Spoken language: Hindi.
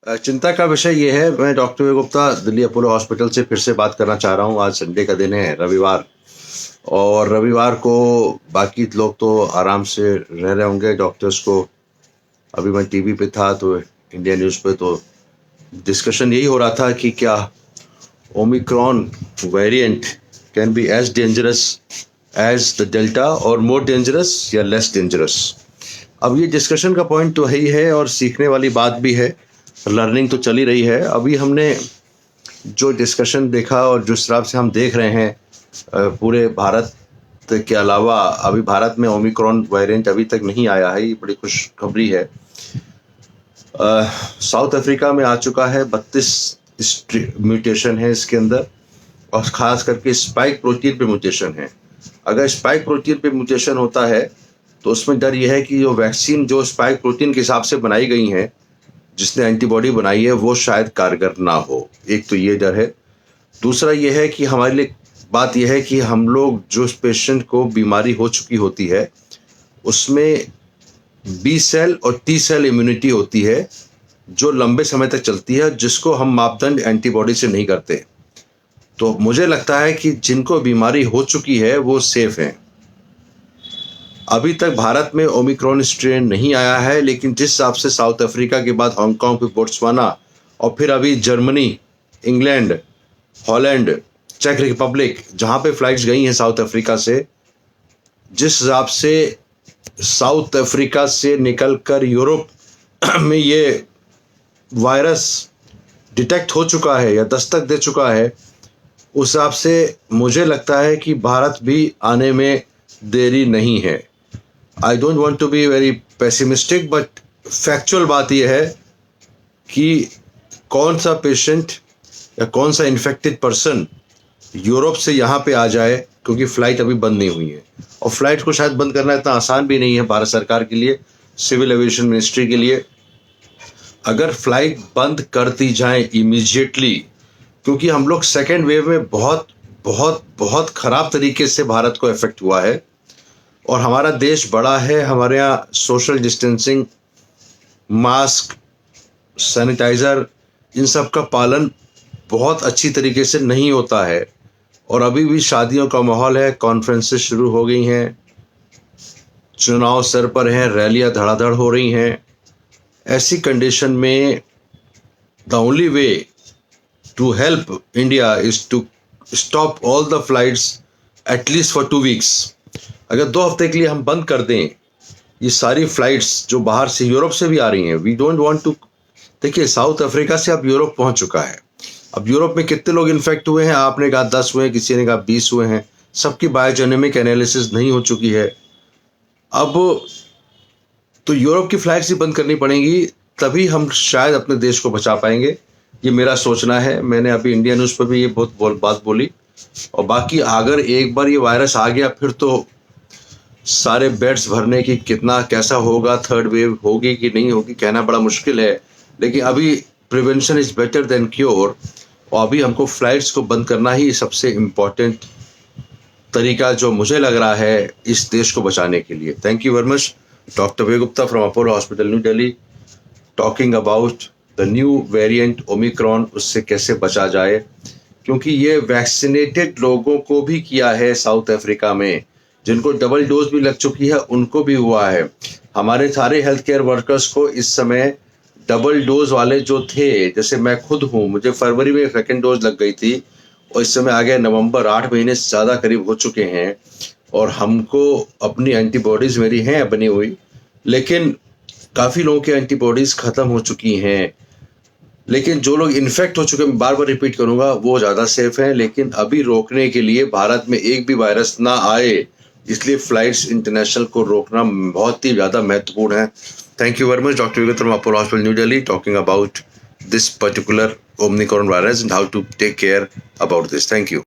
चिंता का विषय ये है, मैं डॉक्टर विवेक गुप्ता दिल्ली अपोलो हॉस्पिटल से फिर से बात करना चाह रहा हूँ। आज संडे का दिन है, रविवार, और रविवार को बाकी लोग तो आराम से रह रहे होंगे। डॉक्टर्स को, अभी मैं टीवी पे था तो इंडिया न्यूज़ पे तो डिस्कशन यही हो रहा था कि क्या omicron variant can be as dangerous as the delta और मोर डेंजरस या लेस डेंजरस। अब ये डिस्कशन का पॉइंट तो ही है और सीखने वाली बात भी है, लर्निंग तो चली रही है। अभी हमने जो डिस्कशन देखा और जिस हिसाब से हम देख रहे हैं पूरे भारत के अलावा, अभी भारत में ओमिक्रॉन वेरिएंट अभी तक नहीं आया है, ये बड़ी खुशखबरी है। साउथ अफ्रीका में आ चुका है, 32 म्यूटेशन है इसके अंदर, और ख़ास करके स्पाइक प्रोटीन पे म्यूटेशन है। अगर स्पाइक प्रोटीन पे म्यूटेशन होता है तो उसमें डर यह है कि जो वैक्सीन जो स्पाइक प्रोटीन के हिसाब से बनाई गई हैं, जिसने एंटीबॉडी बनाई है, वो शायद कारगर ना हो। एक तो ये डर है। दूसरा ये है कि हमारे लिए बात यह है कि हम लोग जो पेशेंट को बीमारी हो चुकी होती है उसमें बी सेल और टी सेल इम्यूनिटी होती है जो लंबे समय तक चलती है, जिसको हम मापदंड एंटीबॉडी से नहीं करते। तो मुझे लगता है कि जिनको बीमारी हो चुकी है वो सेफ हैं। अभी तक भारत में ओमिक्रॉन स्ट्रेन नहीं आया है, लेकिन जिस हिसाब से साउथ अफ्रीका के बाद हांगकांग, फिर बोट्सवाना, और फिर अभी जर्मनी, इंग्लैंड, हॉलैंड, चेक रिपब्लिक, जहाँ पे फ्लाइट्स गई हैं साउथ अफ्रीका से, जिस हिसाब से साउथ अफ्रीका से निकलकर यूरोप में ये वायरस डिटेक्ट हो चुका है या दस्तक दे चुका है, उस हिसाब से मुझे लगता है कि भारत भी आने में देरी नहीं है। I don't want to be very pessimistic, but factual बात यह है कि कौन सा पेशेंट या कौन सा इन्फेक्टेड पर्सन यूरोप से यहाँ पे आ जाए, क्योंकि फ़्लाइट अभी बंद नहीं हुई है। और फ्लाइट को शायद बंद करना इतना आसान भी नहीं है भारत सरकार के लिए, सिविल एविएशन मिनिस्ट्री के लिए। अगर फ्लाइट बंद कर दी जाए इमीडिएटली, क्योंकि हम लोग सेकेंड वेव में बहुत बहुत बहुत ख़राब तरीके से भारत को इफेक्ट हुआ है, और हमारा देश बड़ा है, हमारे यहाँ सोशल डिस्टेंसिंग, मास्क, सैनिटाइज़र, इन सब का पालन बहुत अच्छी तरीके से नहीं होता है। और अभी भी शादियों का माहौल है, कॉन्फ्रेंसेस शुरू हो गई हैं, चुनाव सर पर हैं, रैलियां धड़ाधड़ हो रही हैं। ऐसी कंडीशन में the only way to help India is to stop all the flights at least for 2 weeks. अगर 2 हफ्ते के लिए हम बंद कर दें ये सारी फ्लाइट्स जो बाहर से, यूरोप से भी आ रही हैं, वी डोंट वांट टू। देखिए, साउथ अफ्रीका से अब यूरोप पहुंच चुका है। अब यूरोप में कितने लोग इन्फेक्ट हुए हैं? आपने कहा 10 हुए हैं, किसी ने कहा 20 हुए हैं। सबकी बायोजेनेमिक एनालिसिस नहीं हो चुकी है। अब तो यूरोप की फ्लाइट्स ही बंद करनी पड़ेंगी, तभी हम शायद अपने देश को बचा पाएंगे। ये मेरा सोचना है। मैंने अभी इंडिया न्यूज़ पर भी ये बात बोली। और बाकी अगर एक बार ये वायरस आ गया, फिर तो सारे बेड्स भरने की कितना कैसा होगा, थर्ड वेव होगी कि नहीं होगी, कहना बड़ा मुश्किल है। लेकिन अभी prevention is better than cure, और अभी हमको फ्लाइट्स को बंद करना ही सबसे इम्पोर्टेंट तरीका जो मुझे लग रहा है इस देश को बचाने के लिए। Thank you very much. Doctor Vivek Gupta from Apollo hospital, New Delhi, talking about the new variant Omicron, उससे कैसे बचा जाए, क्योंकि ये वैक्सीनेटेड लोगों को भी किया है साउथ अफ्रीका में, जिनको डबल डोज भी लग चुकी है उनको भी हुआ है। हमारे सारे हेल्थ केयर वर्कर्स को इस समय डबल डोज वाले जो थे, जैसे मैं खुद हूँ, मुझे फरवरी में सेकेंड डोज लग गई थी, और इस समय आ गया नवंबर, 8 महीने से ज़्यादा करीब हो चुके हैं, और हमको अपनी एंटीबॉडीज़ मेरी हैं बनी हुई, लेकिन काफ़ी लोगों की एंटीबॉडीज़ ख़त्म हो चुकी हैं। लेकिन जो लोग इन्फेक्ट हो चुके हैं, बार बार रिपीट करूंगा, वो ज़्यादा सेफ हैं। लेकिन अभी रोकने के लिए भारत में एक भी वायरस ना आए, इसलिए फ्लाइट्स इंटरनेशनल को रोकना बहुत ही ज़्यादा महत्वपूर्ण है। Thank you very much. Doctor Vivek from Apollo hospital, New Delhi, talking about this particular omicron virus and how to take care about this. Thank you.